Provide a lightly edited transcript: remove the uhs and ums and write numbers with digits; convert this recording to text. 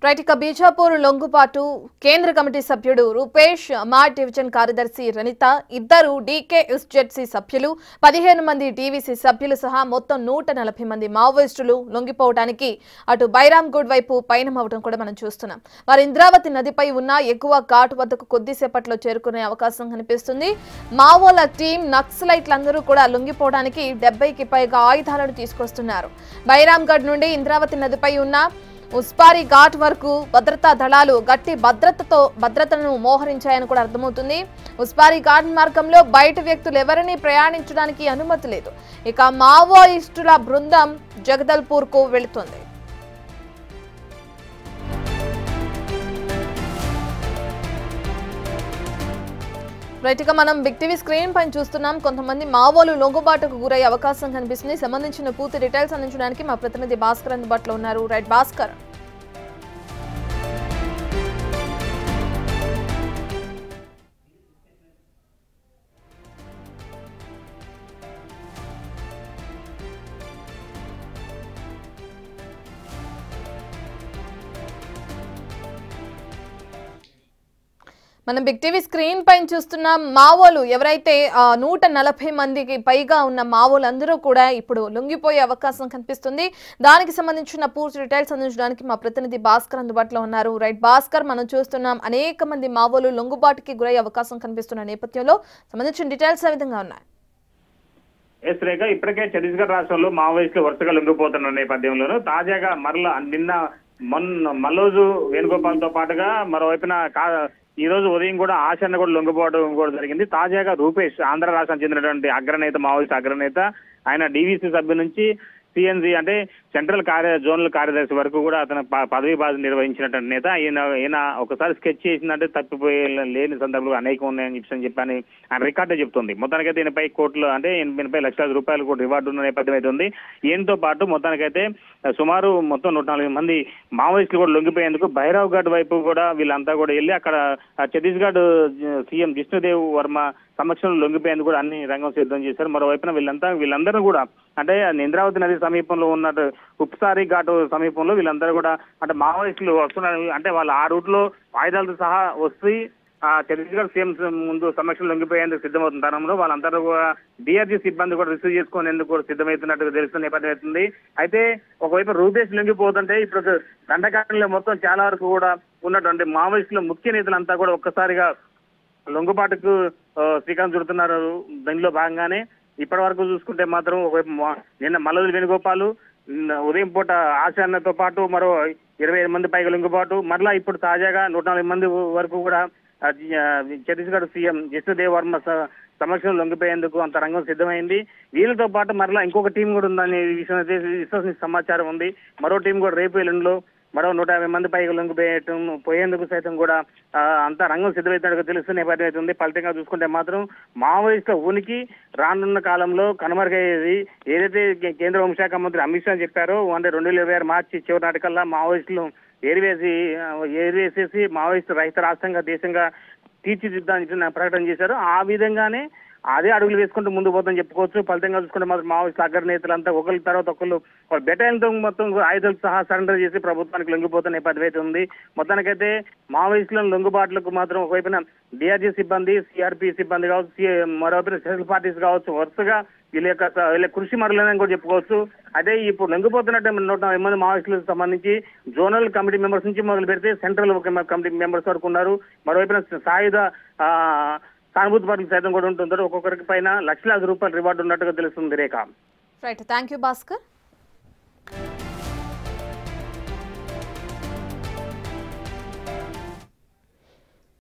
Right ఇక బీజాపూర్ లొంగుపాటు కేంద్ర committee సభ్యుడు రూపేష్, మాడ్ డివిజన్ కార్యదర్శి రనిత, ఇద్దరు డీకేఎస్జెడ్సీ సభ్యులు, 15 మంది డీవీసీ సభ్యులు సహా మొత్తం 140 మంది మావోయిస్టులు లొంగిపోవడానికి అటు బైరాంగూడ్ వైపు పయనమవడం కూడా మనం చూస్తున్నాం. మరి ఇంద్రావతి నదిపై ఉన్న ఎగువ ఘాట్ వద్దకు కొద్దిసేపట్లో చేరుకునే అవకాశం కనిపిస్తుంది. మావోల టీం నక్సలైట్లందరూ కూడా లొంగిపోవడానికి 70కి పైగా ఆయుధాలను తీసుకొస్తున్నారు. బైరాంగఢ్ నుండి ఇంద్రావతి నదిపై ఉన్న ఉస్పారి ఘాట్ వరకు భద్రతా దళాలు గట్టి భద్రతను మోహరించాయని కూడా అర్థమవుతుంది. ఉస్పారి ఘాట్ మార్గంలో బయట వ్యక్తులు ఎవరిని ప్రయాణించడానికి అనుమతి లేదు. ఇక మావోయిస్టుల బృందం జగదల్పూర్ కు వెళుతుంది. రైట్ గా మనం బిగ్ టీవీ స్క్రీన్ పైన చూస్తున్నాం. కొంతమంది మావోలు లొంగుబాటుకు గురయ్యే అవకాశం కనిపిస్తుంది. సంబంధించిన పూర్తి డీటెయిల్స్ అందించడానికి మా ప్రతినిధి భాస్కర్ అందుబాటులో ఉన్నారు. రైట్ భాస్కర్. మనం బిగ్ టీవీ స్క్రీన్ పైన చూస్తున్న మావోలు ఎవరైతే 140 మందికి పైగా ఉన్న మావోలు అందరూ కూడా ఇప్పుడు లొంగిపోయే అవకాశం కనిపిస్తుంది. దానికి సంబంధించిన పూర్తి డీటెయిల్స్ అందించడానికి మా ప్రతినిధి భాస్కర్ అందుబాటులో ఉన్నారు. రైట్ భాస్కర్, మనం చూస్తున్నాం అనేక మంది మావోలు లొంగుబాటుకి గురయ్యే అవకాశం కనిపిస్తున్న నేపథ్యంలో సంబంధించిన డీటెయిల్స్ ఏ విధంగా ఉన్నాయి? రేఖ, ఇప్పటికే ఛత్తీస్గఢ్ రాష్ట్రంలో మావోయిస్టులు వరుసగా లొంగిపోతున్న నేపథ్యంలోనూ తాజాగా మరలా నిన్న మల్లోజు వేణుగోపాల్ తో పాటుగా మరోవైపున ఈ రోజు ఉదయం కూడా ఆశన్న కూడా లొంగిపోవడం కూడా జరిగింది. తాజాగా రూపేష్, ఆంధ్ర రాష్ట్రానికి చెందినటువంటి అగ్రనేత, మావోయిస్ట్ అగ్రనేత, ఆయన డీవీసీ సభ్యు నుంచి సిఎన్జి అంటే సెంట్రల్ జోనల్ కార్యదర్శి వరకు కూడా అతను పదవి బాధ్యత నిర్వహించినటువంటి నేత. ఈయన ఒకసారి స్కెచ్ చేసిందంటే తప్పిపోయే లేని సందర్భాలు అనేకం ఉన్నాయని చెప్పని ఆయన రికార్డే చెప్తుంది. మొత్తానికైతే ఈయనపై కోట్లు అంటే 80 లక్షల రూపాయలు కూడా రివార్డు ఉన్న నేపథ్యం అయితే ఉంది. ఈయనతో పాటు మొత్తానికైతే సుమారు మొత్తం 140 మంది మావోయిస్టులు కూడా లొంగిపోయేందుకు భైరవ్గఢ్ వైపు కూడా వీళ్ళంతా కూడా వెళ్ళి అక్కడ ఛత్తీస్గఢ్ సీఎం జిష్ణుదేవ్ వర్మ సమక్షంలో లొంగిపోయేందుకు కూడా అన్ని రంగం సిద్ధం చేశారు. మరోవైపున వీళ్ళందరూ కూడా అంటే ఇంద్రావతి నది సమీపంలో ఉన్న ఉప్సారి ఘాట్ సమీపంలో వీళ్ళందరూ కూడా అంటే మావోయిస్టులు వస్తున్నారు. అంటే వాళ్ళు ఆ రూట్ లో ఆయుధాలతో సహా వస్తే ఛత్తీస్గఢ్ సీఎం ముందు సమక్షంలో లొంగిపోయేందుకు సిద్ధమవుతున్న తరంలో వాళ్ళందరూ కూడా డిఆర్జీ సిబ్బంది కూడా రిసీవ్ చేసుకునేందుకు కూడా సిద్ధమవుతున్నట్టుగా తెలుస్తున్న నేపథ్యం అవుతుంది. అయితే ఒకవైపు రూపేష్ లొంగిపోతుంటే ఇప్పుడు దండకారణ్యంలో మొత్తం చాలా వరకు కూడా ఉన్నటువంటి మావోయిస్టుల ముఖ్య నేతలంతా కూడా ఒక్కసారిగా లొంగుబాటుకు శ్రీకాంత్ చుడుతున్నారు. దీనిలో భాగంగానే ఇప్పటి వరకు చూసుకుంటే మాత్రం ఒకవైపు నిన్న మల్లోజు వేణుగోపాల్, ఉదయం పూట ఆశన్నతో పాటు మరో 25 మంది పైగా లొంగుబాటు, మరలా ఇప్పుడు తాజాగా 140 మంది వరకు కూడా ఛత్తీస్గఢ్ సీఎం జిష్ణుదేవ్ వర్మ సమక్షంలో లొంగిపోయేందుకు అంత రంగం సిద్ధమైంది. వీళ్ళతో పాటు మరలా ఇంకొక టీం కూడా ఉందనే విషయం అయితే విశ్వసనీయ సమాచారం ఉంది. మరో టీం కూడా రేపు ఎల్లుండిలో మరో 150 మంది పైగా పోయేందుకు సైతం కూడా అంతా రంగం సిద్ధమవుతున్నట్టుగా తెలుస్తున్న నేపథ్యం అవుతుంది. ఫలితంగా చూసుకుంటే మాత్రం మావోయిస్టుల ఉనికి రానున్న కాలంలో కనుమరుగయ్యేది. ఏదైతే కేంద్ర హోంశాఖ మంత్రి అమిత్ షా చెప్పారో అంటే 2026 మార్చి చివరి నాటికల్లా మావోయిస్టులు ఏరివేసేసి మావోయిస్టు రహిత రాష్ట్రంగా దేశంగా తీర్చిదిద్దాలని ప్రకటన చేశారు. ఆ విధంగానే అదే అడుగులు వేసుకుంటూ ముందు పోతుందని చెప్పుకోవచ్చు. ఫలితంగా చూసుకుంటే మాత్రం మావోయిస్టుల అగ్రనేతలంతా ఒకరి తర్వాత ఒకళ్ళు బెటాలియన్తో మొత్తం ఆయుధాలకు సహా సరెండర్ చేసి ప్రభుత్వానికి లొంగిపోతున్న నేపథ్యం అయితే ఉంది. మొత్తానికైతే మావోయిస్టుల లొంగుబాట్లకు మాత్రం ఒకవైపున డిఆర్జీ సిబ్బంది, సిఆర్పి సిబ్బంది కావచ్చు, మరోవైపున స్పెషల్ పార్టీస్ కావచ్చు, వరుసగా వీళ్ళ కృషి మరలేదని కూడా చెప్పుకోవచ్చు. అదే ఇప్పుడు లొంగిపోతున్నట్టు 140 మంది మావోయిస్టులకు సంబంధించి జోనల్ కమిటీ మెంబర్స్ నుంచి మొదలు పెడితే సెంట్రల్ కమిటీ మెంబర్స్ వరకు ఉన్నారు. మరోవైపున సాయుధ సానుభూతి పరులు సైతం కూడా ఉంటుంటారు. ఒక్కొక్కరికి పైన లక్షలాది రూపాయల రివార్డు ఉన్నట్టుగా తెలుస్తుంది. Rekha. Right, thank you Bhaskar.